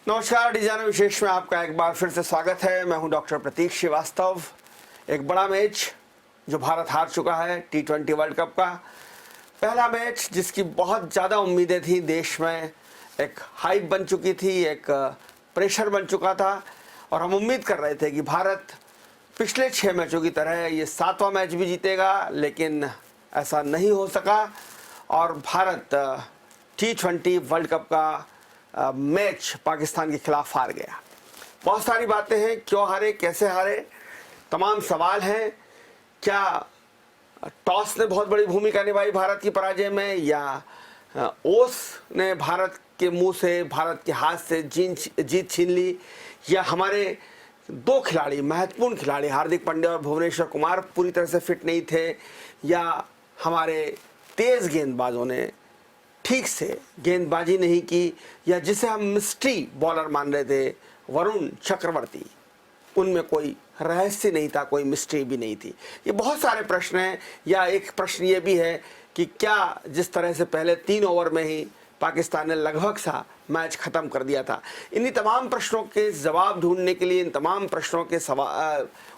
नमस्कार, डिजाइनर विशेष में आपका एक बार फिर से स्वागत है। मैं हूं डॉक्टर प्रतीक श्रीवास्तव। एक बड़ा मैच जो भारत हार चुका है, T20 वर्ल्ड कप का पहला मैच, जिसकी बहुत ज़्यादा उम्मीदें थी देश में, एक हाइप बन चुकी थी, एक प्रेशर बन चुका था और हम उम्मीद कर रहे थे कि भारत पिछले 6 मैचों की तरह ये 7वां मैच भी जीतेगा, लेकिन ऐसा नहीं हो सका और भारत T20 वर्ल्ड कप का मैच पाकिस्तान के खिलाफ हार गया। बहुत सारी बातें हैं, क्यों हारे, कैसे हारे, तमाम सवाल हैं। क्या टॉस ने बहुत बड़ी भूमिका निभाई भारत की पराजय में, या ओस ने भारत के मुंह से, भारत के हाथ से जीत छीन ली, या हमारे 2 खिलाड़ी, महत्वपूर्ण खिलाड़ी हार्दिक पांड्या और भुवनेश्वर कुमार पूरी तरह से फिट नहीं थे, या हमारे तेज गेंदबाजों ने ठीक से गेंदबाजी नहीं की, या जिसे हम मिस्ट्री बॉलर मान रहे थे वरुण चक्रवर्ती, उनमें कोई रहस्य नहीं था, कोई मिस्ट्री भी नहीं थी। ये बहुत सारे प्रश्न हैं। या एक प्रश्न ये भी है कि क्या जिस तरह से पहले 3 ओवर में ही पाकिस्तान ने लगभग सा मैच ख़त्म कर दिया था। इन्हीं तमाम प्रश्नों के जवाब ढूंढने के लिए, इन तमाम प्रश्नों के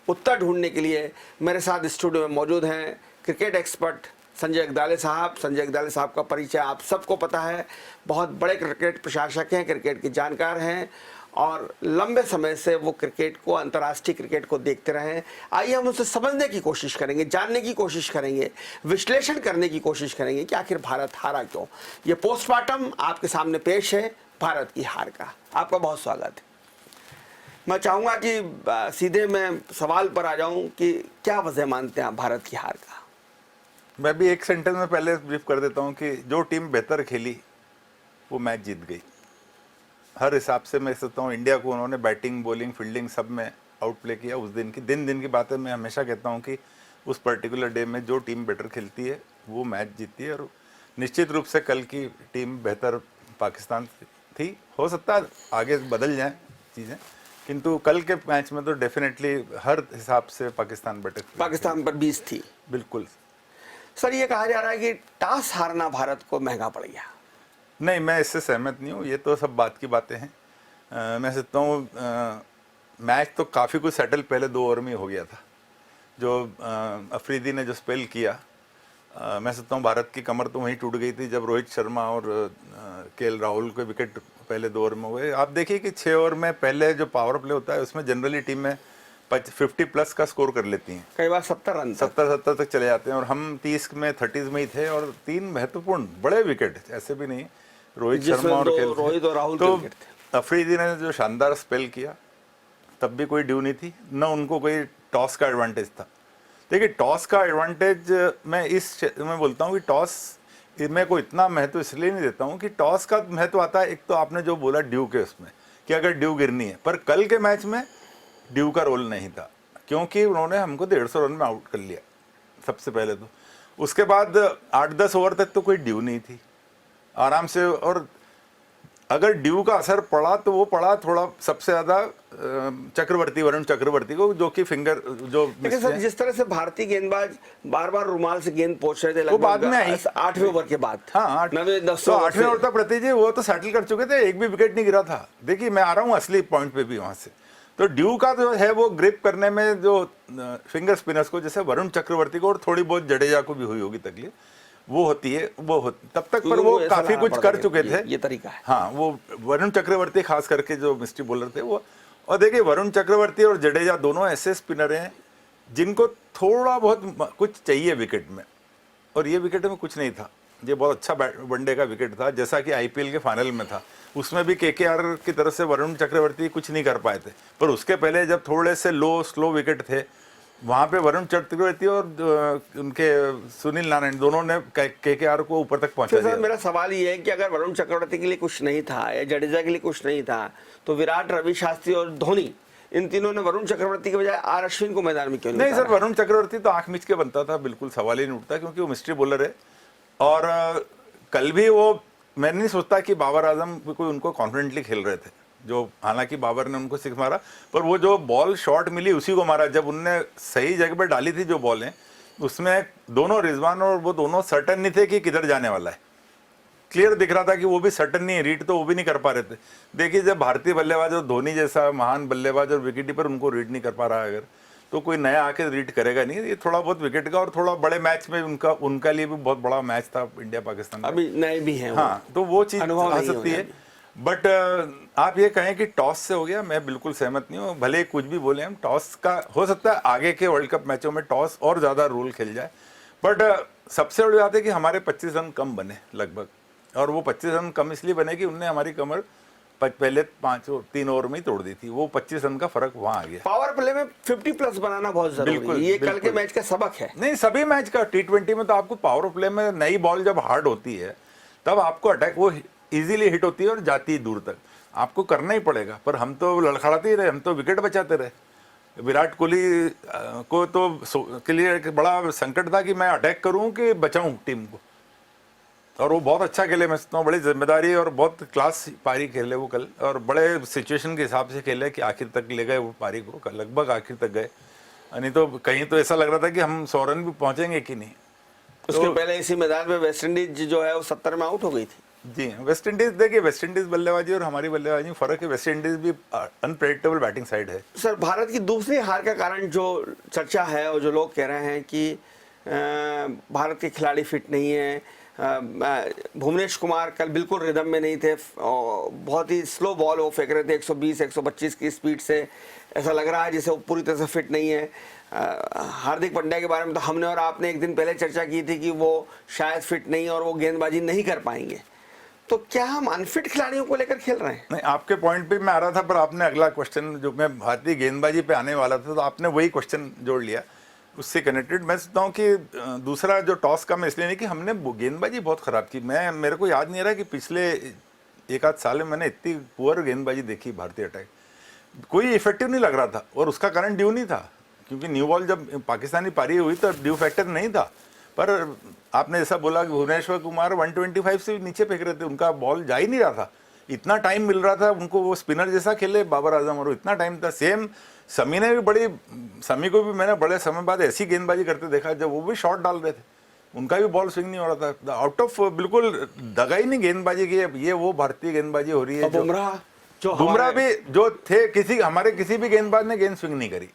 उत्तर ढूंढने के लिए मेरे साथ स्टूडियो में मौजूद हैं क्रिकेट एक्सपर्ट संजय अगदाले साहब। संजय अगदाले साहब का परिचय आप सबको पता है, बहुत बड़े क्रिकेट प्रशासक हैं, क्रिकेट के जानकार हैं और लंबे समय से वो क्रिकेट को, अंतर्राष्ट्रीय क्रिकेट को देखते रहे हैं। आइए हम उसे समझने की कोशिश करेंगे, जानने की कोशिश करेंगे, विश्लेषण करने की कोशिश करेंगे कि आखिर भारत हारा क्यों। ये पोस्टमार्टम आपके सामने पेश है भारत की हार का। आपका बहुत स्वागत है। मैं चाहूँगा कि सीधे मैं सवाल पर आ जाऊँ कि क्या वजह मानते हैं आप भारत की हार का? मैं भी एक सेंटेंस में पहले ब्रीफ कर देता हूं कि जो टीम बेहतर खेली वो मैच जीत गई। हर हिसाब से मैं सोचता हूँ इंडिया को उन्होंने बैटिंग, बॉलिंग, फील्डिंग सब में आउट प्ले किया। उस दिन की बातें मैं हमेशा कहता हूँ कि उस पर्टिकुलर डे में जो टीम बेटर खेलती है वो मैच जीतती है। और निश्चित रूप से कल की टीम बेहतर पाकिस्तान थी। हो सकता है आगे बदल जाएँ चीज़ें, किंतु कल के मैच में तो डेफिनेटली हर हिसाब से पाकिस्तान बेटर, पाकिस्तान पर 20 थी। बिल्कुल। सर, ये कहा जा रहा है कि टॉस हारना भारत को महंगा पड़ गया। नहीं, मैं इससे सहमत नहीं हूँ। ये तो सब बात की बातें हैं। मैं सोचता हूँ मैच तो काफ़ी कुछ सेटल पहले 2 ओवर में हो गया था। जो अफरीदी ने जो स्पेल किया, मैं सोचता हूँ भारत की कमर तो वहीं टूट गई थी जब रोहित शर्मा और केएल राहुल के विकेट पहले 2 ओवर में हुए। आप देखिए कि 6 ओवर में पहले जो पावर प्ले होता है उसमें जनरली टीम में 50 प्लस का स्कोर कर लेती हैं, कई बार 70 रन 70 तक चले जाते हैं। और हम 30 में 30s में ही थे और 3 महत्वपूर्ण बड़े विकेट, ऐसे भी नहीं, रोहित शर्मा और राहुल तो अफरीदी ने जो शानदार स्पेल किया, तब भी कोई ड्यू नहीं थी, न उनको कोई टॉस का एडवांटेज था। देखिए, टॉस का एडवांटेज मैं बोलता हूँ कि टॉस मैं को इतना महत्व इसलिए नहीं देता हूँ कि टॉस का महत्व आता है, एक तो आपने जो बोला ड्यू के उसमें कि अगर ड्यू गिरनी है, पर कल के मैच में ड्यू का रोल नहीं था क्योंकि उन्होंने हमको 150 रन में आउट कर लिया सबसे पहले तो। उसके बाद 8-10 ओवर तक तो कोई ड्यू नहीं थी, आराम से। और अगर ड्यू का असर पड़ा तो वो पड़ा थोड़ा सबसे ज़्यादा वरुण चक्रवर्ती को, जो कि फिंगर जो सर, जिस तरह से भारतीय गेंदबाज बार बार रुमाल से गेंद पहुंच रहे थे, वो बाद में आई 8वें ओवर के बाद। हाँ, 8वें ओवर तक प्रतीक जी वो तो सेटल कर चुके थे, एक भी विकेट नहीं गिरा था। देखिए, मैं आ रहा हूँ असली पॉइंट पे भी वहाँ से। तो ड्यू का जो है वो ग्रिप करने में जो फिंगर स्पिनर्स को, जैसे वरुण चक्रवर्ती को और थोड़ी बहुत जडेजा को भी हुई होगी तकलीफ, वो होती है, तब तक पर वो काफी कुछ कर चुके थे। ये तरीका है। हाँ, वो वरुण चक्रवर्ती खास करके जो मिस्ट्री बॉलर थे वो। और देखिए, वरुण चक्रवर्ती और जडेजा दोनों ऐसे स्पिनर हैं जिनको थोड़ा बहुत कुछ चाहिए विकेट में, और ये विकेट में कुछ नहीं था। ये बहुत अच्छा वनडे का विकेट था, जैसा कि आईपीएल के फाइनल में था। उसमें भी केकेआर की तरफ से वरुण चक्रवर्ती कुछ नहीं कर पाए थे, पर उसके पहले जब थोड़े से स्लो विकेट थे, वहाँ पे वरुण चक्रवर्ती और उनके सुनील नारायण दोनों ने केकेआर को ऊपर तक पहुँचा दिया। मेरा सवाल ये है कि अगर वरुण चक्रवर्ती के लिए कुछ नहीं था या जडेजा के लिए कुछ नहीं था, तो विराट, रवि शास्त्री और धोनी, इन तीनों ने वरुण चक्रवर्ती के बजाय आर अश्विन को मैदान में क्यों नहीं? सर, वरुण चक्रवर्ती तो आंख मीच के बनता था, बिल्कुल सवाल ही नहीं उठता, क्योंकि वो मिस्ट्री बॉलर है। और कल भी वो, मैं नहीं सोचता कि बाबर आजम कोई उनको कॉन्फिडेंटली खेल रहे थे, जो हालांकि बाबर ने उनको 6 मारा, पर वो जो बॉल शॉट मिली उसी को मारा। जब उनने सही जगह पर डाली थी जो बॉलें, उसमें दोनों रिजवान और वो दोनों सर्टन नहीं थे कि किधर जाने वाला है। क्लियर दिख रहा था कि वो भी सर्टन नहीं है, रीड तो वो भी नहीं कर पा रहे थे। देखिए जब भारतीय बल्लेबाज और धोनी जैसा महान बल्लेबाज और विकेटकीपर उनको रीड नहीं कर पा रहा है अगर, तो कोई नया आके रीड करेगा नहीं। ये थोड़ा बहुत विकेट का और थोड़ा बड़े मैच में उनका लिए भी बहुत बड़ा मैच था इंडिया पाकिस्तान का। अभी नए भी हैं हाँ, तो वो चीज़ अनुभव आ नहीं सकती होने है। बट आप ये कहें कि टॉस से हो गया, मैं बिल्कुल सहमत नहीं हूँ। भले ही कुछ भी बोले हम, टॉस का हो सकता है आगे के वर्ल्ड कप मैचों में टॉस और ज़्यादा रोल खेल जाए। बट सबसे बड़ी बात है कि हमारे 25 रन कम बने लगभग, और वो 25 रन कम इसलिए बने कि उनने हमारी कमर पहले 3 ओवर में ही तोड़ दी थी। वो 25 रन का फर्क वहाँ आ गया। पावर प्ले में 50 प्लस बनाना बहुत जरूरी बिल्कुल, है, ये कल के बिल्कुल। मैच का सबक है। नहीं, सभी मैच का T20 में तो आपको पावर प्ले में नई बॉल जब हार्ड होती है तब आपको अटैक वो इजीली हिट होती है और जाती है दूर तक, आपको करना ही पड़ेगा। पर हम तो लड़खड़ाते ही रहे, हम तो विकेट बचाते रहे। विराट कोहली को तो के लिए एक बड़ा संकट था कि मैं अटैक करूं कि बचाऊं टीम को, और वो बहुत अच्छा खेले। मैं सोचता हूँ बड़ी जिम्मेदारी और बहुत क्लास पारी खेले वो कल, और बड़े सिचुएशन के हिसाब से खेले कि आखिर तक ले गए वो पारी को, लगभग आखिर तक गए। नहीं तो कहीं तो ऐसा लग रहा था कि हम 100 रन भी पहुंचेंगे कि नहीं। उसके पहले इसी मैदान में वेस्ट इंडीज जो है वो 70 में आउट हो गई थी। जी, वेस्ट इंडीज, देखिए वेस्ट इंडीज बल्लेबाजी और हमारी बल्लेबाजी में फर्क है। वेस्ट इंडीज भी अनप्रेडिक्टेबल बैटिंग साइड है। सर, भारत की दूसरी हार का कारण जो चर्चा है और जो लोग कह रहे हैं कि भारत के खिलाड़ी फिट नहीं है, भुवनेश कुमार कल बिल्कुल रिदम में नहीं थे, बहुत ही स्लो बॉल वो फेंक रहे थे 120-125 की स्पीड से, ऐसा लग रहा है जैसे वो पूरी तरह से फिट नहीं है। हार्दिक पांड्या के बारे में तो हमने और आपने एक दिन पहले चर्चा की थी कि वो शायद फिट नहीं और वो गेंदबाजी नहीं कर पाएंगे। तो क्या हम अनफिट खिलाड़ियों को लेकर खेल रहे हैं? नहीं, आपके पॉइंट पे मैं आ रहा था, पर आपने अगला क्वेश्चन जो मैं भारतीय गेंदबाजी पे आने वाला था, तो आपने वही क्वेश्चन जोड़ लिया उससे कनेक्टेड। मैं सोचता हूँ कि दूसरा जो टॉस का मैं इसलिए नहीं कि हमने गेंदबाजी बहुत ख़राब की। मेरे को याद नहीं रहा कि पिछले 1 आध साल में मैंने इतनी पुअर गेंदबाजी देखी भारतीय अटैक, कोई इफेक्टिव नहीं लग रहा था। और उसका कारण ड्यू नहीं था, क्योंकि न्यू बॉल जब पाकिस्तानी पारी हुई तो ड्यू फैक्टर नहीं था। पर आपने जैसा बोला कि भुवनेश्वर कुमार 125 से नीचे फेंक रहे थे, उनका बॉल जा ही नहीं रहा था, इतना टाइम मिल रहा था उनको। वो स्पिनर जैसा खेले बाबर आजम, और इतना टाइम था। सेम समी ने भी समी को भी मैंने बड़े समय बाद ऐसी गेंदबाजी करते देखा जब वो भी शॉट डाल रहे थे, उनका भी बॉल स्विंग नहीं हो रहा था। आउट ऑफ बिल्कुल दगा ही नहीं गेंदबाजी की। ये वो भारतीय गेंदबाजी हो रही है। बुमराह भी जो थे, हमारे किसी भी गेंदबाज ने गेंद स्विंग नहीं करी।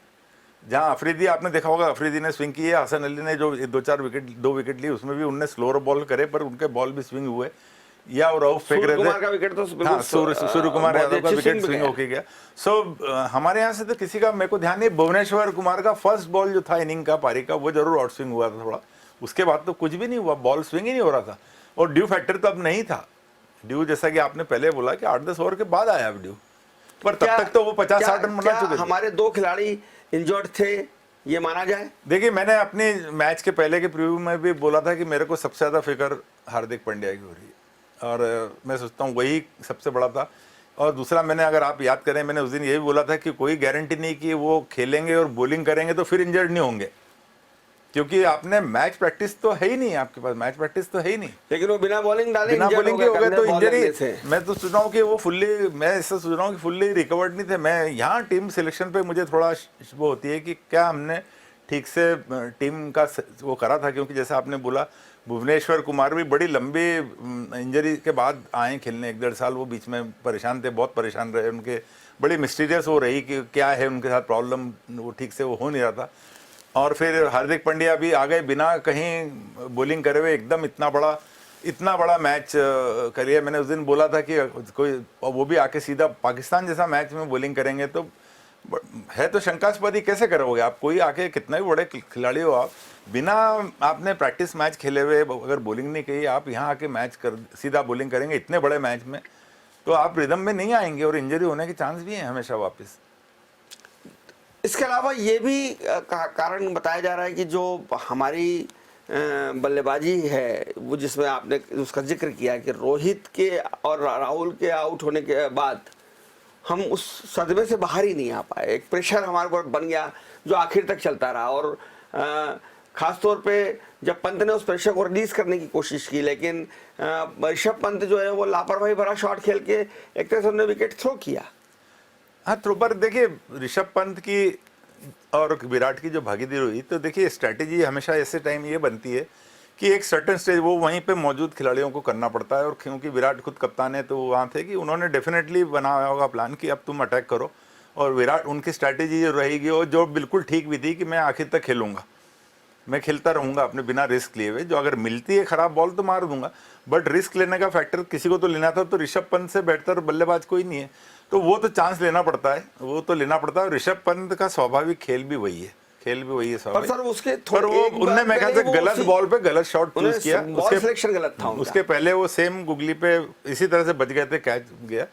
जहां अफरीदी, आपने देखा होगा अफरीदी ने स्विंग की है, हसन अली ने जो 2 विकेट ली उसमें भी उनने स्लोअर बॉल करे, पर उनके बॉल भी स्विंग हुए। या और रऊफ फेंक रहे थे, हाँ, सूर्य कुमार यादव का विकेट स्विंग होके गया। हमारे यहाँ से तो किसी का मेरे को ध्यान नहीं। भुवनेश्वर कुमार का फर्स्ट बॉल जो था इनिंग का पारी का, वो जरूर आउट स्विंग हुआ था थोड़ा, उसके बाद तो कुछ भी नहीं हुआ, बॉल स्विंग ही नहीं हो रहा था। और ड्यू फैक्टर तो अब नहीं था। ड्यू जैसा कि आपने पहले बोला कि 8-10 ओवर के बाद आया ड्यू, पर तब तक तो वो 50-60 रन बना चुके थे। हमारे 2 खिलाड़ी इंजर्ड थे, ये माना जाए? देखिए, मैंने अपने मैच के पहले के प्रीव्यू में भी बोला था कि मेरे को सबसे ज़्यादा फिक्र हार्दिक पांड्या की हो रही है, और मैं सोचता हूँ वही सबसे बड़ा था। और दूसरा, मैंने, अगर आप याद करें, मैंने उस दिन यही बोला था कि कोई गारंटी नहीं कि वो खेलेंगे और बॉलिंग करेंगे तो फिर इंजर्ड नहीं होंगे, क्योंकि आपने मैच प्रैक्टिस तो है ही नहीं, आपके पास मैच प्रैक्टिस तो है ही नहीं। लेकिन वो बिना बॉलिंग डाले बिना बॉलिंग के हो गए तो इंजरी। मैं तो सोच रहा हूँ कि वो मैं ऐसा सोच रहा हूँ कि फुल्ली रिकवर्ड नहीं थे। मैं यहाँ टीम सिलेक्शन पे मुझे थोड़ा वो होती है कि क्या हमने ठीक से टीम का वो करा था, क्योंकि जैसा आपने बोला भुवनेश्वर कुमार भी बड़ी लंबी इंजरी के बाद आए खेलने, 1-1.5 साल वो बीच में परेशान थे, बहुत परेशान रहे। उनके बड़ी मिस्टीरियस हो रही कि क्या है उनके साथ प्रॉब्लम, वो ठीक से वो हो नहीं रहा था। और फिर हार्दिक पांड्या भी आ गए बिना कहीं बॉलिंग करे हुए, एकदम इतना बड़ा मैच करिए। मैंने उस दिन बोला था कि कोई, वो भी आके सीधा पाकिस्तान जैसा मैच में बॉलिंग करेंगे तो है तो शंकास्पद ही, कैसे करोगे आप? कोई आके कितना भी बड़े खिलाड़ी हो आप, बिना आपने प्रैक्टिस मैच खेले हुए अगर बॉलिंग नहीं की, आप यहाँ आके मैच सीधा बॉलिंग करेंगे इतने बड़े मैच में, तो आप रिदम में नहीं आएंगे और इंजरी होने के चांस भी हैं हमेशा वापस। इसके अलावा ये भी कारण बताया जा रहा है कि जो हमारी बल्लेबाजी है वो, जिसमें आपने उसका जिक्र किया कि रोहित के और राहुल के आउट होने के बाद हम उस सदमे से बाहर ही नहीं आ पाए। एक प्रेशर हमारे ऊपर बन गया जो आखिर तक चलता रहा, और खासतौर पे जब पंत ने उस प्रेशर को रिलीज करने की कोशिश की, लेकिन ऋषभ पंत जो है वो लापरवाही भरा शॉट खेल के एक तरह से उन्होंने विकेट थ्रो किया। हाँ, थ्रो पर देखिए ऋषभ पंत की और विराट की जो भागीदारी हुई, तो देखिए स्ट्रैटेजी हमेशा ऐसे टाइम ये बनती है कि एक सर्टेन स्टेज वो वहीं पे मौजूद खिलाड़ियों को करना पड़ता है, और क्योंकि विराट खुद कप्तान है तो वो वहाँ थे कि उन्होंने डेफिनेटली बनाया होगा प्लान कि अब तुम अटैक करो, और विराट उनकी स्ट्रैटेजी जो रहेगी और जो बिल्कुल ठीक भी थी कि मैं आखिर तक खेलूंगा, मैं खेलता रहूंगा अपने बिना रिस्क लिए हुए, जो अगर मिलती है खराब बॉल तो मार दूंगा, बट रिस्क लेने का फैक्टर किसी को तो लेना था, तो ऋषभ पंत से बेहतर बल्लेबाज कोई नहीं है, तो वो तो चांस लेना पड़ता है, वो तो लेना पड़ता है। ऋषभ पंत का स्वाभाविक खेल भी वही है, पर स्वाभाविक। सर उसके पर वो उनने मैं ख्याल से गलत बॉल पे गलत शॉट चूज किया, बॉल सिलेक्शन गलत था उनका। उसके पहले वो सेम गुगली पे इसी तरह से बच गए थे, कैच गया,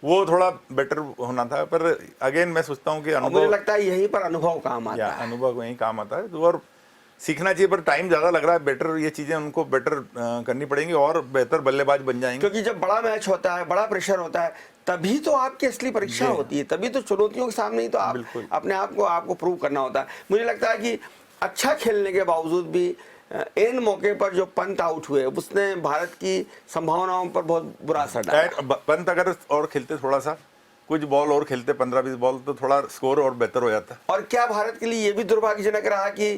वो थोड़ा बेटर होना था। पर अगेन मैं सोचता हूँ कि मुझे अनुभव, लगता है यहीं पर अनुभव काम आता है, अनुभव यही काम आता है, तो और सीखना चाहिए, पर टाइम ज़्यादा लग रहा है, बेटर ये चीज़ें उनको बेटर करनी पड़ेंगी और बेहतर बल्लेबाज बन जाएंगे। क्योंकि जब बड़ा मैच होता है, बड़ा प्रेशर होता है, तभी तो आपकी असली परीक्षा होती है, तभी तो चुनौतियों के सामने ही तो आप अपने आप को आपको प्रूव करना होता है। मुझे लगता है कि अच्छा खेलने के बावजूद भी इन मौके पर जो पंत आउट हुए उसने भारत की संभावनाओं पर बहुत बुरा असर डाला। पंत अगर और खेलते, थोड़ा सा कुछ बॉल और खेलते, 15-20 बॉल, तो थोड़ा स्कोर और बेहतर हो जाता। और क्या भारत के लिए ये भी दुर्भाग्यजनक रहा कि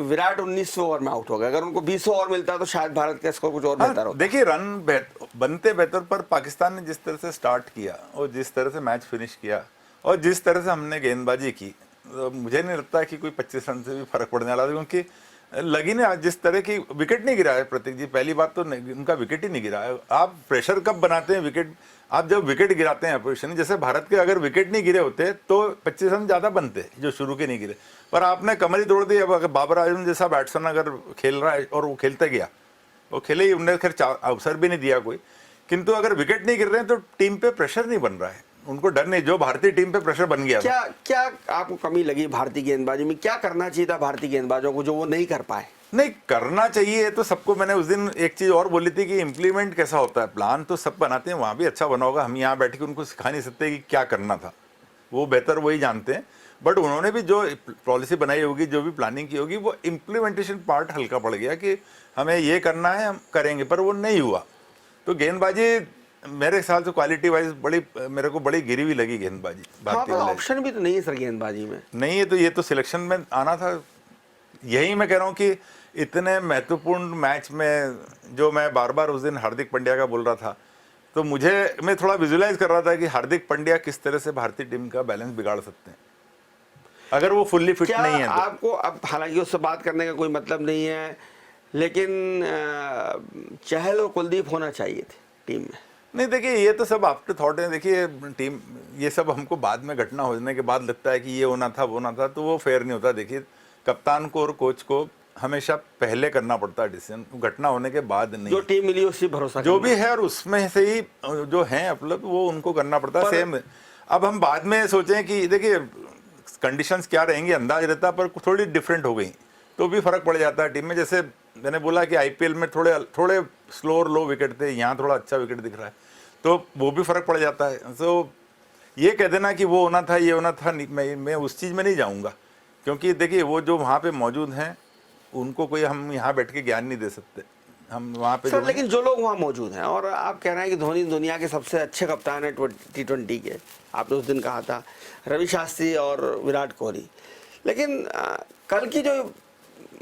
विराट 19 ओवर में आउट हो गया, अगर उनको 20 ओवर मिलता तो शायद भारत का स्कोर कुछ और बेहतर होता। देखिए रन बनते बेहतर, पर पाकिस्तान ने जिस तरह से स्टार्ट किया और जिस तरह से मैच फिनिश किया और जिस तरह से हमने गेंदबाजी की, तो मुझे नहीं लगता कि कोई 25 रन से भी फर्क पड़ने वाला था, क्योंकि लगी ने आज जिस तरह की विकेट नहीं गिरा है प्रतीक जी, पहली बात तो उनका विकेट ही नहीं गिरा है। आप प्रेशर कब बनाते हैं विकेट, आप जब विकेट गिराते हैं अपोजिशन, जैसे भारत के अगर विकेट नहीं गिरे होते तो 25 रन ज़्यादा बनते जो शुरू के नहीं गिरे, पर आपने कमर ही तोड़ दी। अब अगर बाबर आजम जैसा बैट्समैन अगर खेल रहा है और वो खेलते गया, वो खेले ही, उन्हें खैर अवसर भी नहीं दिया कोई, किंतु अगर विकेट नहीं गिर रहे हैं तो टीम पे प्रेशर नहीं बन रहा है, उनको डर नहीं, जो भारतीय टीम पे प्रेशर बन गया। क्या आपको कमी लगी भारतीय गेंदबाजी में? क्या करना चाहिए था भारतीय गेंदबाजों को जो वो नहीं कर पाए? नहीं करना चाहिए तो सबको, मैंने उस दिन एक चीज और बोली थी कि इम्प्लीमेंट कैसा होता है, प्लान तो सब बनाते हैं, वहां भी अच्छा बना होगा, हम यहाँ बैठ के उनको सिखा नहीं सकते कि क्या करना था, वो बेहतर वही जानते हैं, बट उन्होंने भी जो पॉलिसी बनाई होगी, जो भी प्लानिंग की होगी, वो इम्प्लीमेंटेशन पार्ट हल्का पड़ गया कि हमें ये करना है, हम करेंगे, पर वो नहीं हुआ। तो गेंदबाजी मेरे ख्याल से क्वालिटी वाइज बड़ी, मेरे को बड़ी गिरी हुई लगी गेंदबाजी भारतीय। ऑप्शन भी तो नहीं है सर गेंदबाजी में, नहीं है, तो ये तो सिलेक्शन में आना था। यही मैं कह रहा हूँ कि इतने महत्वपूर्ण मैच में, जो मैं बार बार उस दिन हार्दिक पांड्या का बोल रहा था, तो मैं थोड़ा विजुलाइज कर रहा था कि हार्दिक पांड्या किस तरह से भारतीय टीम का बैलेंस बिगाड़ सकते हैं अगर वो फुल्ली फिट नहीं है तो। आपको अब हालांकि उससे बात करने का कोई मतलब नहीं है, लेकिन चहल और कुलदीप होना चाहिए थे टीम में। नहीं देखिए, ये तो सब आफ्टर थॉट है। देखिए टीम, ये सब हमको बाद में घटना होने के बाद लगता है कि ये होना था, वो होना था, तो वो फेयर नहीं होता। देखिए कप्तान को और कोच को हमेशा पहले करना पड़ता है डिसीजन, घटना होने के बाद नहीं। जो टीम मिली उसी भरोसा जो भी है, और उसमें से ही जो है मतलब वो उनको करना पड़ता है सेम। अब हम बाद में सोचें कि देखिए कंडीशंस क्या रहेंगी अंदाज रहता, पर थोड़ी डिफरेंट हो गई तो भी फर्क पड़ जाता है टीम में। जैसे मैंने बोला कि आईपीएल में थोड़े स्लो और लो विकेट थे, यहाँ थोड़ा अच्छा विकेट दिख रहा है, तो वो भी फर्क पड़ जाता है। तो ये कह देना कि वो होना था, ये होना था, मैं उस चीज़ में नहीं जाऊँगा, क्योंकि देखिए वो जो वहाँ पे मौजूद हैं उनको कोई हम यहाँ बैठ के ज्ञान नहीं दे सकते, हम वहाँ पे सर। लेकिन जो लोग वहाँ मौजूद हैं, और आप कह रहे हैं कि धोनी दुनिया के सबसे अच्छे कप्तान है T20 के, आपने उस दिन कहा था, रवि शास्त्री और विराट कोहली, लेकिन कल की जो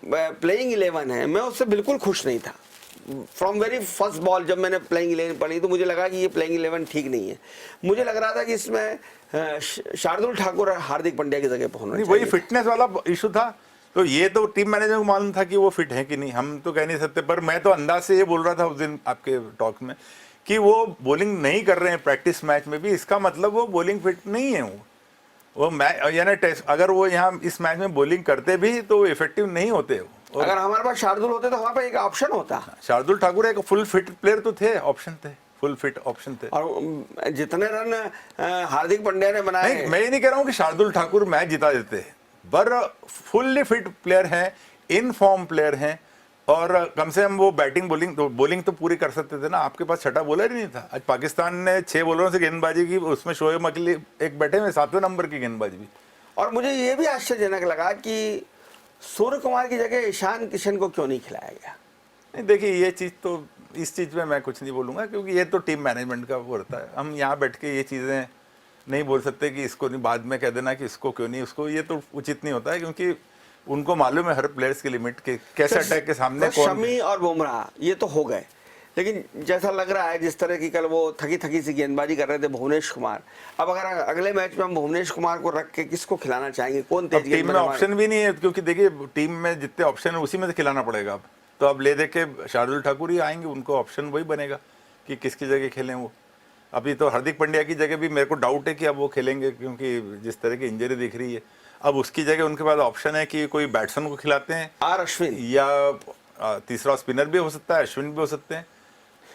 प्लेइंग 11 है, मैं उससे बिल्कुल खुश नहीं था। फ्रॉम वेरी फर्स्ट बॉल जब मैंने प्लेइंग 11 पढ़ी तो मुझे लगा कि ये प्लेइंग 11 ठीक नहीं है। मुझे लग रहा था कि इसमें शार्दुल ठाकुर हार्दिक पांड्या की जगह पर होना चाहिए। वही फिटनेस वाला इशू था, तो ये तो टीम मैनेजर को मालूम था कि वो फिट है कि नहीं, हम तो कह नहीं सकते। पर मैं तो अंदाज से ये बोल रहा था उस दिन आपके टॉक में कि वो बॉलिंग नहीं कर रहे हैं प्रैक्टिस मैच में भी, इसका मतलब वो बॉलिंग फिट नहीं है। वो मैच यानी टेस्ट, अगर वो यहाँ इस मैच में बॉलिंग करते भी तो इफेक्टिव नहीं होते। अगर हमारे पास शार्दुल होते तो हमारे पास एक ऑप्शन होता। शार्दुल ठाकुर एक फुल फिट प्लेयर तो थे, ऑप्शन थे, फुल फिट ऑप्शन थे। और जितने रन हार्दिक पांड्या ने बनाए, मैं ये नहीं कह रहा हूँ कि शार्दुल ठाकुर मैच जिता देते, पर फुल्ली फिट प्लेयर हैं, इन फॉर्म प्लेयर हैं, और कम से कम वो बैटिंग बॉलिंग तो पूरी कर सकते थे ना। आपके पास छठा बॉलर ही नहीं था। आज पाकिस्तान ने 6 बॉलरों से गेंदबाजी की, उसमें शोएब अख्तर एक बैठे हुए 7वें नंबर की गेंदबाजी भी। और मुझे ये भी आश्चर्यजनक लगा कि सूर्य कुमार की जगह ईशान किशन को क्यों नहीं खिलाया गया। नहीं देखिए, ये चीज़ तो, इस चीज़ में मैं कुछ नहीं बोलूँगा, क्योंकि ये तो टीम मैनेजमेंट का वो रहता है। हम यहाँ बैठ के ये चीज़ें नहीं बोल सकते कि इसको नहीं, बाद में कह देना कि इसको क्यों नहीं, उसको, ये तो उचित नहीं होता है। क्योंकि उनको मालूम है हर प्लेयर्स की लिमिट के कैसे अटैक के सामने तो कौन। शमी और बुमराह ये तो हो गए, लेकिन जैसा लग रहा है जिस तरह की कल वो थकी थकी सी गेंदबाजी कर रहे थे भुवनेश कुमार, अब अगर अगले मैच में हम भुवनेश कुमार को रख के किसको खिलाना चाहेंगे, कौन तेज टीम में गेंदबाज ऑप्शन भी नहीं है, क्योंकि देखिए टीम में जितने ऑप्शन है उसी में से खिलाना पड़ेगा। अब तो अब ले दे के शार्दुल ठाकुर ही आएंगे, उनको ऑप्शन वही बनेगा कि किसकी जगह खेलें वो। अभी तो हार्दिक पांड्या की जगह भी मेरे को डाउट है कि अब वो खेलेंगे, क्योंकि जिस तरह की इंजरी दिख रही है। अब उसकी जगह उनके पास ऑप्शन है कि कोई बैट्समैन को खिलाते हैं, आर अश्विन, या तीसरा स्पिनर भी हो सकता है, अश्विन भी हो सकते हैं,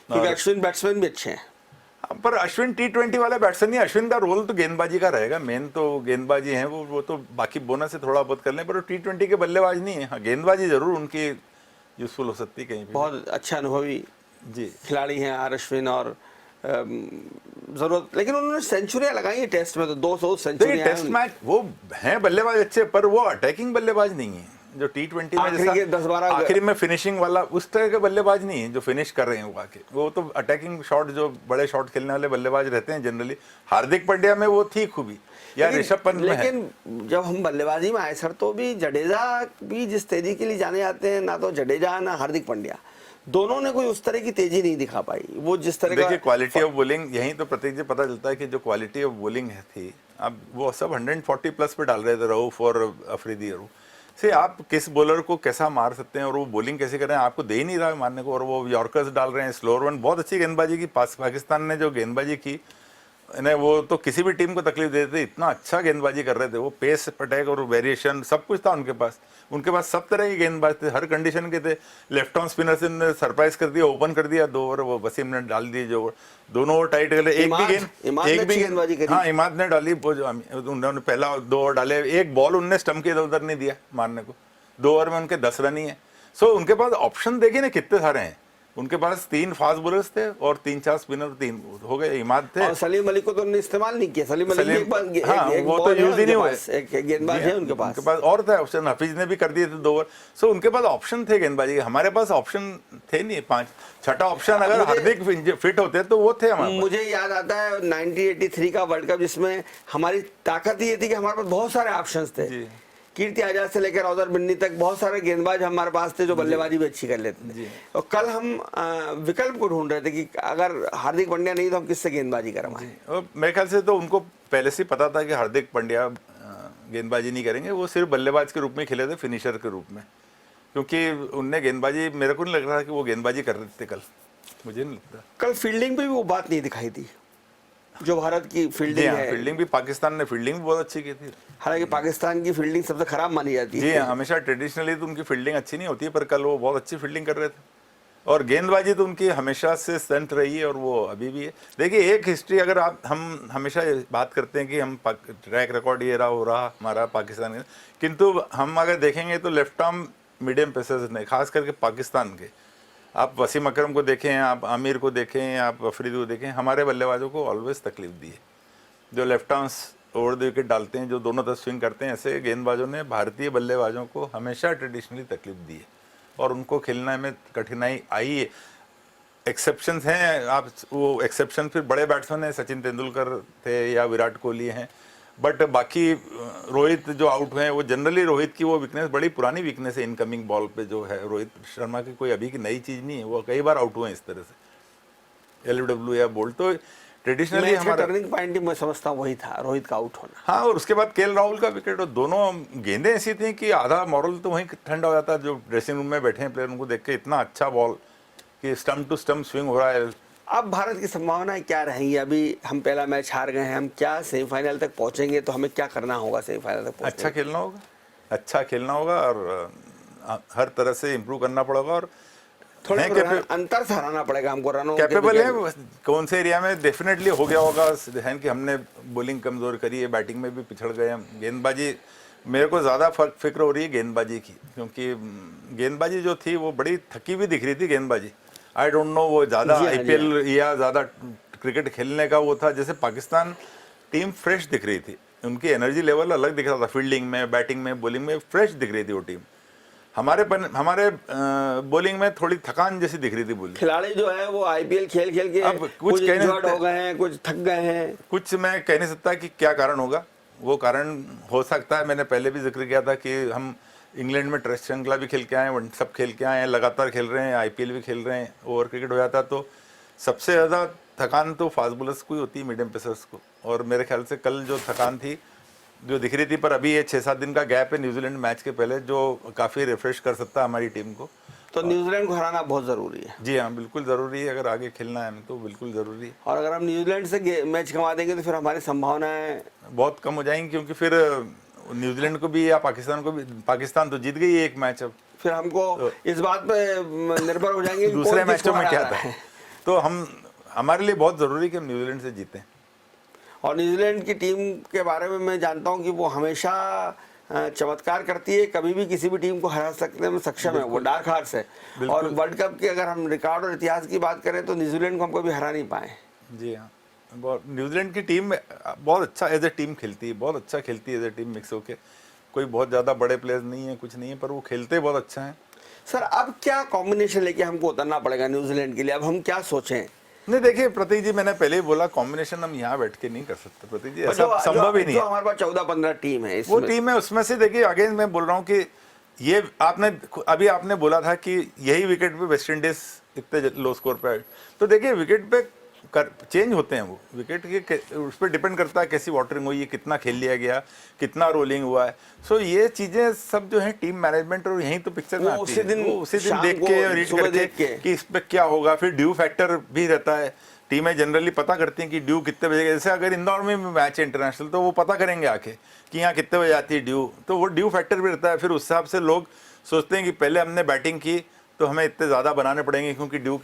क्योंकि अश्विन बैट्समैन भी अच्छे हैं। पर अश्विन T20 वाला बैट्समैन नहीं, अश्विन का रोल तो गेंदबाजी का रहेगा, मेन तो गेंदबाजी है वो तो बाकी बोनस से थोड़ा बहुत कर लें, पर वो T20 के बल्लेबाज नहीं है। हाँ, गेंदबाजी जरूर उनकी यूजफुल हो सकती है कहीं पे। बहुत अच्छा अनुभवी जी खिलाड़ी हैं आर अश्विन, और जरूरत, लेकिन उन्होंने सेंचुरियां लगाई है टेस्ट में, तो 200 देखिए सेंचुरियां टेस्ट मैच वो हैं बल्लेबाज अच्छे, पर वो अटैकिंग बल्लेबाज नहीं है जो T20 में आखिरी के 10-12 आखिरी में फिनिशिंग वाला उस तरह के बल्लेबाज नहीं है जो फिनिश कर रहे हैं वो आके। वो तो अटैकिंग शॉट, जो बड़े शॉट खेलने वाले बल्लेबाज रहते हैं जनरली। हार्दिक पांड्या में वो थी खूबी, या ऋषभ पंत में है। लेकिन जब हम बल्लेबाजी में आए सर, तो भी जडेजा भी जिस तेजी के लिए जाने जाते हैं, ना तो जडेजा ना हार्दिक पांड्या, दोनों ने कोई उस तरह की तेजी नहीं दिखा पाई। वो जिस तरह देखिए क्वालिटी ऑफ बॉलिंग, यहीं तो प्रतीक जी पता चलता है कि जो क्वालिटी ऑफ बॉलिंग थी, अब वो सब 140 प्लस पे डाल रहे थे, रऊफ और अफरीदी। से आप किस बॉलर को कैसा मार सकते हैं और वो बॉलिंग कैसे कर रहे हैं आपको दे ही नहीं रहा है मारने को, और वो यॉर्कर्स डाल रहे हैं, स्लोअर वन। बहुत अच्छी गेंदबाजी की पाकिस्तान ने जो गेंदबाजी की ने, वो तो किसी भी टीम को तकलीफ देते थे, इतना अच्छा गेंदबाजी कर रहे थे वो। पेस अटैक और वेरिएशन सब कुछ था उनके पास सब तरह के गेंदबाज थे, हर कंडीशन के थे। लेफ्ट आर्म स्पिनर से ने सरप्राइज कर दिया, ओपन कर दिया 2 ओवर, वो वसीम ने डाल दिए जो दोनों ओवर टाइट कर ले। एक भी गेंद हाँ इमाद ने डाली, वो जो उन्होंने पहला 2 ओवर डाले, एक बॉल उनने स्टंप के इधर उधर नहीं दिया मारने को। 2 ओवर में उनके 10 रन ही है। सो उनके पास ऑप्शन देखिए ना कितने सारे हैं। उनके पास 3 फास्ट बॉलर्स थे और 3-4 स्पिनर, 3 हो गए। इमाद थे और सलीम अली को तो उन्होंने इस्तेमाल नहीं किया। सलीम अली एक बार वो तो यूज ही नहीं हुए, एक गेंदबाज है उनके पास और था ऑप्शन। हफीज ने भी कर दिए थे 2 ओवर। सो उनके पास ऑप्शन थे गेंदबाजी के, हमारे पास ऑप्शन थे नहीं। 6ठा ऑप्शन अगर हार्दिक फिट होते तो वो थे हमारे। मुझे याद आता है 1983 का वर्ल्ड कप, जिसमें हमारी ताकत ये थी कि हमारे पास बहुत सारे ऑप्शंस थे। कीर्ति आजाद से लेकर औजर बिन्नी तक बहुत सारे गेंदबाज हमारे पास थे जो बल्लेबाजी भी अच्छी कर लेते थे। और कल हम विकल्प को ढूंढ रहे थे कि अगर हार्दिक पांड्या नहीं तो हम किससे गेंदबाजी करवाएं। और मेरे ख्याल से तो उनको पहले से पता था कि हार्दिक पांड्या गेंदबाजी नहीं करेंगे, वो सिर्फ बल्लेबाज के रूप में खेले थे, फिनिशर के रूप में। क्योंकि उनने गेंदबाजी, मेरे को नहीं लग रहा कि वो गेंदबाजी कर रहे थे कल, मुझे नहीं लगता। कल फील्डिंग पे भी वो बात नहीं दिखाई दी जो भारत की फील्डिंग है। फील्डिंग भी पाकिस्तान ने फील्डिंग भी बहुत अच्छी की थी। हालांकि पाकिस्तान की फील्डिंग सबसे खराब मानी जाती है। जी हमेशा ट्रेडिशनली तो उनकी फील्डिंग अच्छी नहीं होती है, पर कल वो बहुत अच्छी फील्डिंग कर रहे थे। और गेंदबाजी तो उनकी हमेशा से स्ट्रेंथ रही है और वो अभी भी है। देखिए एक हिस्ट्री, अगर हम हमेशा बात करते हैं कि हम ट्रैक रिकॉर्ड ये रहा हो रहा हमारा पाकिस्तान का, किंतु हम अगर देखेंगे तो लेफ्ट आर्म मीडियम पेसर्स ने, खास करके पाकिस्तान के, आप वसीम अकरम को देखें, आप आमिर को देखें, आप अफरीदी को देखें, हमारे बल्लेबाजों को ऑलवेज तकलीफ दी है। जो left arms over the wicket डालते हैं, जो दोनों तरफ स्विंग करते हैं, ऐसे गेंदबाजों ने भारतीय बल्लेबाजों को हमेशा ट्रेडिशनली तकलीफ दी है और उनको खेलने में कठिनाई आई है। एक्सेप्शंस हैं, आप वो एक्सेप्शन फिर बड़े बैट्समैन हैं, सचिन तेंदुलकर थे या विराट कोहली हैं, बट बाकी रोहित जो आउट हुए हैं, वो जनरली रोहित की वो वीकनेस बड़ी पुरानी वीकनेस है इनकमिंग बॉल पे जो है। रोहित शर्मा की कोई अभी की नई चीज़ नहीं है, वो कई बार आउट हुए हैं इस तरह से, LBW या बोल्ट। तो ट्रेडिशनली हमारा टर्निंग पॉइंट मैं समझता हूँ वही था, रोहित का आउट होना। हाँ, और उसके बाद केएल राहुल का विकेट, और दोनों गेंदें ऐसी थी कि आधा मॉरल तो वहीं ठंडा हो जाता। जो ड्रेसिंग रूम में बैठे हैं प्लेयर, उनको देख के इतना अच्छा बॉल कि स्टम्प टू स्टम्प स्विंग हो रहा है। अब भारत की संभावनाएं क्या रहेंगी? अभी हम पहला मैच हार गए हैं, हम क्या सेमीफाइनल तक पहुंचेंगे? तो हमें क्या करना होगा सेमीफाइनल तक पहुंचने? अच्छा खेलना होगा और हर तरह से इम्प्रूव करना पड़ेगा और थोड़ा अंतर से हराना पड़ेगा हमको, रनों कैपेबल है। कौन से एरिया में डेफिनेटली हो गया होगा है कि हमने बॉलिंग कमजोर करी है, बैटिंग में भी पिछड़ गए हम। गेंदबाजी मेरे को ज़्यादा फिक्र हो रही है गेंदबाजी की, क्योंकि गेंदबाजी जो थी वो बड़ी थकी हुई दिख रही थी गेंदबाजी। आई डोंट नो वो ज़्यादा IPL या ज़्यादा क्रिकेट खेलने का वो था। जैसे पाकिस्तान टीम फ्रेश दिख रही थी, उनकी एनर्जी लेवल अलग दिख रहा था, फील्डिंग में, बैटिंग में, बॉलिंग में फ्रेश दिख रही थी वो टीम। हमारे बॉलिंग में थोड़ी थकान जैसी दिख रही थी। बॉलिंग खिलाड़ी जो है वो IPL खेल के अब कुछ हो गए हैं, कुछ थक गए हैं। कुछ मैं कह नहीं सकता कि क्या कारण होगा। वो कारण हो सकता है, मैंने पहले भी जिक्र किया था कि हम इंग्लैंड में टेस्ट श्रृंखला भी खेल के आए हैं, सब खेल के आए हैं, लगातार खेल रहे हैं, आईपीएल भी खेल रहे हैं, ओवर क्रिकेट हो जाता तो सबसे ज़्यादा थकान तो फास्ट बॉलर्स को ही होती है, मीडियम पेसर्स को। और मेरे ख्याल से कल जो थकान थी जो दिख रही थी, पर अभी ये 6-7 दिन का गैप है न्यूजीलैंड मैच के पहले जो काफ़ी रिफ्रेश कर सकता है हमारी टीम को। तो न्यूजीलैंड को हराना बहुत ज़रूरी है। जी हाँ, बिल्कुल ज़रूरी है, अगर आगे खेलना है हमें तो बिल्कुल ज़रूरी है। और अगर हम न्यूजीलैंड से मैच गंवा देंगे तो फिर हमारी संभावनाएं बहुत कम हो जाएंगी, क्योंकि फिर न्यूजीलैंड को भी या पाकिस्तान को भी, पाकिस्तान तो जीत गई है एक मैच, अब फिर हमको इस बात पे निर्भर हो जाएंगे कि दूसरे कौन मैचों किसको में हरा क्या रहा था। है। तो हमारे लिए बहुत ज़रूरी है कि हम न्यूजीलैंड से जीतें। और न्यूजीलैंड की टीम के बारे में मैं जानता हूं कि वो हमेशा चमत्कार करती है, कभी भी किसी भी टीम को हरा सकने में सक्षम है, वो डार्क हार्स है। और वर्ल्ड कप की अगर हम रिकॉर्ड और इतिहास की बात करें तो न्यूजीलैंड को हम कभी हरा नहीं पाए। जी हाँ, बहुत न्यूजीलैंड की टीम बहुत अच्छा एज ए टीम खेलती है, बहुत अच्छा खेलती है एज ए टीम, मिक्स होके। कोई बहुत ज़्यादा बड़े प्लेयर्स नहीं है, कुछ नहीं है, पर वो खेलते बहुत अच्छा है। सर अब क्या कॉम्बिनेशन लेके हमको उतरना पड़ेगा न्यूजीलैंड के लिए, अब हम क्या सोचें? नहीं देखिए प्रतीक जी, मैंने पहले ही बोला कॉम्बिनेशन हम यहाँ बैठ के नहीं कर सकते प्रतीक जी, ऐसा जो संभव ही नहीं जो है। हमारे पास 14-15 टीम है वो इसमें। टीम है, उसमें से देखिए अगेन मैं बोल रहा हूँ कि ये अभी आपने बोला था कि यही विकेट पे वेस्ट इंडीज इतने लो स्कोर पे आए, तो देखिए विकेट पे चेंज होते हैं, वो विकेट के उस पर डिपेंड करता है कैसी वाटरिंग हुई है, कितना खेल लिया गया, कितना रोलिंग हुआ है। सो ये चीजें सब जो है टीम मैनेजमेंट और यहीं तो पिक्चर में आती है, वो उसी दिन देख के और रीड करके कि इस पे क्या होगा। फिर ड्यू फैक्टर भी रहता है, टीमें जनरली पता करती हैं कि ड्यू कितने बजे, जैसे अगर इंदौर में मैच है इंटरनेशनल तो वो पता करेंगे आके कि यहाँ कितने बजे आती है ड्यू, तो वो ड्यू फैक्टर भी रहता है। फिर उस हिसाब से लोग सोचते हैं कि पहले हमने बैटिंग की तो हमें इतने ज़्यादा बनाने पड़ेंगे, क्योंकि ड्यू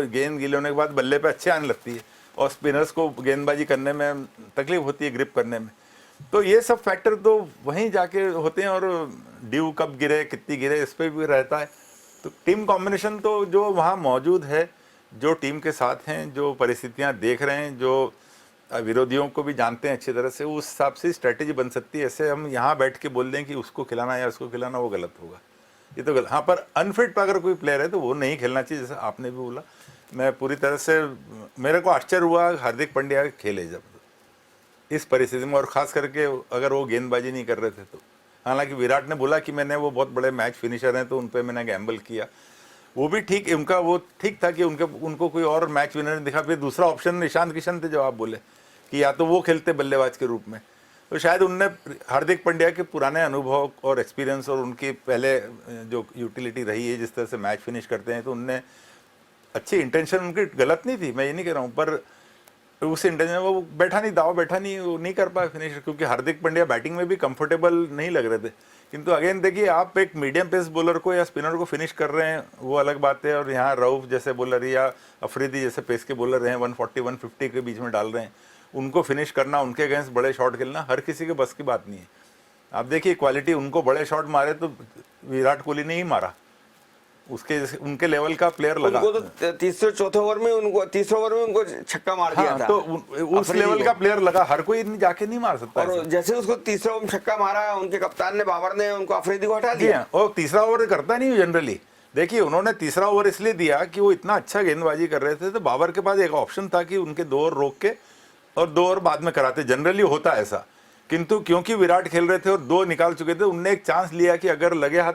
गेंद गीले होने के बाद बल्ले पे अच्छे आने लगती है और स्पिनर्स को गेंदबाजी करने में तकलीफ होती है, ग्रिप करने में। तो ये सब फैक्टर तो वहीं जाके होते हैं, और ड्यू कब गिरे, कितनी गिरे, इस पर भी रहता है। तो टीम कॉम्बिनेशन तो जो वहाँ मौजूद है, जो टीम के साथ हैं, जो परिस्थितियाँ देख रहे हैं, जो विरोधियों को भी जानते हैं अच्छी तरह से, उस हिसाब से स्ट्रैटेजी बन सकती है। ऐसे हम यहाँ बैठ के बोल दें कि उसको खिलाना या उसको खिलाना, वो गलत होगा, ये तो गलत। हाँ, पर अनफिट अगर कोई प्लेयर है तो वो नहीं खेलना चाहिए, जैसे आपने भी बोला। मैं पूरी तरह से, मेरे को आश्चर्य हुआ हार्दिक पांड्या खेले जब इस परिस्थिति में, और ख़ास करके अगर वो गेंदबाजी नहीं कर रहे थे तो। हालांकि विराट ने बोला कि मैंने, वो बहुत बड़े मैच फिनिशर हैं तो उन पर मैंने गैम्बल किया, वो भी ठीक, उनका वो ठीक था कि उनको कोई और मैच विनर दिखा। फिर दूसरा ऑप्शन ईशान किशन थे, जवाब बोले कि या तो वो खेलते बल्लेबाज के रूप में, तो शायद उनने हार्दिक पांड्या के पुराने अनुभव और एक्सपीरियंस और उनकी पहले जो यूटिलिटी रही है, जिस तरह से मैच फिनिश करते हैं, तो उनने अच्छी इंटेंशन उनकी गलत नहीं थी, मैं ये नहीं कह रहा हूँ, पर उस इंटेंशन वो बैठा नहीं, दाव बैठा नहीं, वो नहीं कर पाया फिनिश, क्योंकि हार्दिक पांड्या बैटिंग में भी कंफर्टेबल नहीं लग रहे थे। किंतु अगेन देखिए, आप एक मीडियम पेस बॉलर को या स्पिनर को फिनिश कर रहे हैं, वो अलग बात है। और यहाँ रऊफ जैसे बॉलर या अफरीदी जैसे पेस के बॉलर हैं, 140-150 के बीच में डाल रहे हैं, उनको फिनिश करना, उनके अगेंस्ट बड़े शॉट खेलना हर किसी के बस की बात नहीं है। आप देखिए क्वालिटी, उनको बड़े शॉट मारे तो विराट कोहली ने ही मारा, उसके उनके लेवल का प्लेयर लगा। उनको तो तीसरे चौथे ओवर में उनको छक्का मार दिया था। तो उस लेवल का प्लेयर लगा, हर कोई जाके नहीं मार सकता। और जैसे उसको तीसरे ओवर में छक्का मारा, उनके कप्तान ने, बाबर ने, उनको अफरीदी को हटा दिया। और तीसरा ओवर करता नहीं जनरली। देखिए उन्होंने तीसरा ओवर इसलिए दिया कि वो इतना अच्छा गेंदबाजी कर रहे थे, तो बाबर के पास एक ऑप्शन था कि उनके 2 ओवर रोक के और 2 ओवर बाद में कराते, जनरली होता ऐसा। किंतु क्योंकि विराट खेल रहे थे और 2 निकाल चुके थे, उनने एक चांस लिया कि अगर लगे हाथ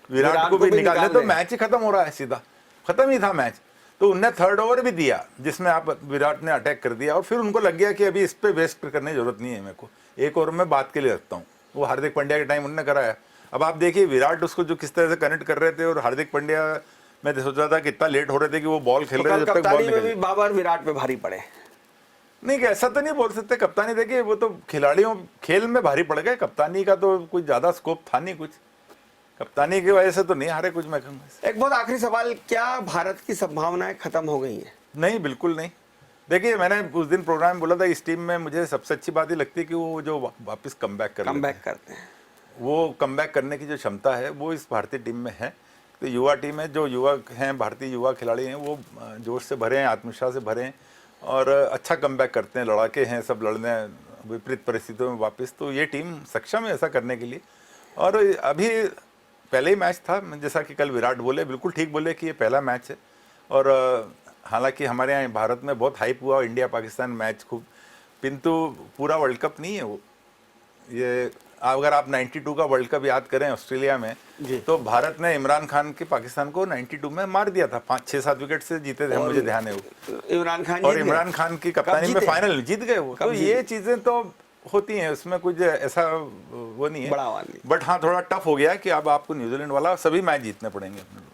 विराट को भी निकाले तो मैच ही खत्म हो रहा है, सीधा खत्म ही था मैच। तो उनने 3rd ओवर भी दिया जिसमें आप विराट ने अटैक कर दिया, और फिर उनको लग गया कि अभी इस पे वेस्ट करने की जरूरत नहीं है, मेरे को 1 ओवर में बात के लिए रखता हूँ। वो हार्दिक पांड्या के टाइम उन्होंने कराया। अब आप देखिए विराट उसको जो किस तरह से कनेक्ट कर रहे थे, और हार्दिक पांड्या, मैं सोच रहा था कि इतना लेट हो रहे थे कि वो बॉल खेल रहे थे, जब तक बॉल निकल। बाबर विराट पे भारी पड़े नहीं, ऐसा तो नहीं बोल सकते। कप्तानी देखिए, वो तो खिलाड़ियों खेल में भारी पड़ गए, कप्तानी का तो कुछ ज्यादा स्कोप था नहीं, कुछ कप्तानी की वजह से तो नहीं हारे कुछ। मैं कहूँगा एक बहुत आखिरी सवाल, क्या भारत की संभावनाएं खत्म हो गई हैं? नहीं, बिल्कुल नहीं। देखिए मैंने उस दिन प्रोग्राम में बोला था, इस टीम में मुझे सबसे अच्छी बात ये लगती है कि वो जो वापस कमबैक करते हैं, वो कमबैक करने की जो क्षमता है वो इस भारतीय टीम में है। तो युवा टीम है, जो युवा हैं, भारतीय युवा खिलाड़ी हैं, वो जोश से भरे हैं, आत्मविश्वास से भरे हैं और अच्छा कमबैक करते हैं, लड़ाके हैं, सब लड़ने विपरीत परिस्थितियों में वापस। तो ये टीम सक्षम है ऐसा करने के लिए। और अभी पहले ही मैच था, जैसा कि कल विराट बोले, बिल्कुल ठीक बोले कि ये पहला मैच है। और हालांकि हमारे यहाँ भारत में बहुत हाइप हुआ इंडिया पाकिस्तान मैच खूब, किंतु पूरा वर्ल्ड कप नहीं है वो। ये अगर आप 92 का वर्ल्ड कप याद करें ऑस्ट्रेलिया में, जी। तो भारत ने इमरान खान के पाकिस्तान को 92 में मार दिया था, 5-6-7 विकेट से जीते थे, मुझे ध्यान है वो। इमरान खान और जीत गए। इमरान खान की कब कप्तानी में जीते? फाइनल जीत गए वो। कब तो जीते? ये चीजें तो होती हैं, उसमें कुछ ऐसा वो नहीं है, बड़ा सवाल नहीं। बट हाँ थोड़ा टफ हो गया है कि अब आपको न्यूजीलैंड वाला सभी मैच जीतने पड़ेंगे अपने को।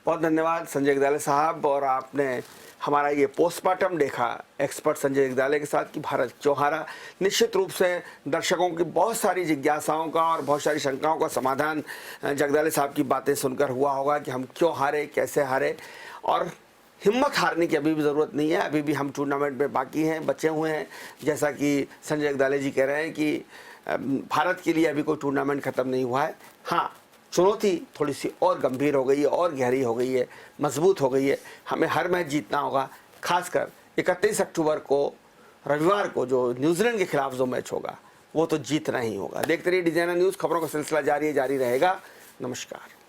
बहुत धन्यवाद संजय जगदाले साहब। और आपने हमारा ये पोस्टमार्टम देखा एक्सपर्ट संजय जगदाले के साथ कि भारत क्यों हारा। निश्चित रूप से दर्शकों की बहुत सारी जिज्ञासाओं का और बहुत सारी शंकाओं का समाधान जगदाले साहब की बातें सुनकर हुआ होगा कि हम क्यों हारे, कैसे हारे। और हिम्मत हारने की अभी भी ज़रूरत नहीं है, अभी भी हम टूर्नामेंट में बाकी हैं, बचे हुए हैं। जैसा कि संजय जगदाले जी कह रहे हैं कि भारत के लिए अभी कोई टूर्नामेंट ख़त्म नहीं हुआ है। हाँ, चुनौती थोड़ी सी और गंभीर हो गई है, और गहरी हो गई है, मजबूत हो गई है। हमें हर मैच जीतना होगा, खासकर 31 अक्टूबर को रविवार को जो न्यूजीलैंड के खिलाफ जो मैच होगा वो तो जीतना ही होगा। देखते रहिए डिजाइनर न्यूज़, खबरों का सिलसिला जारी रहेगा। नमस्कार।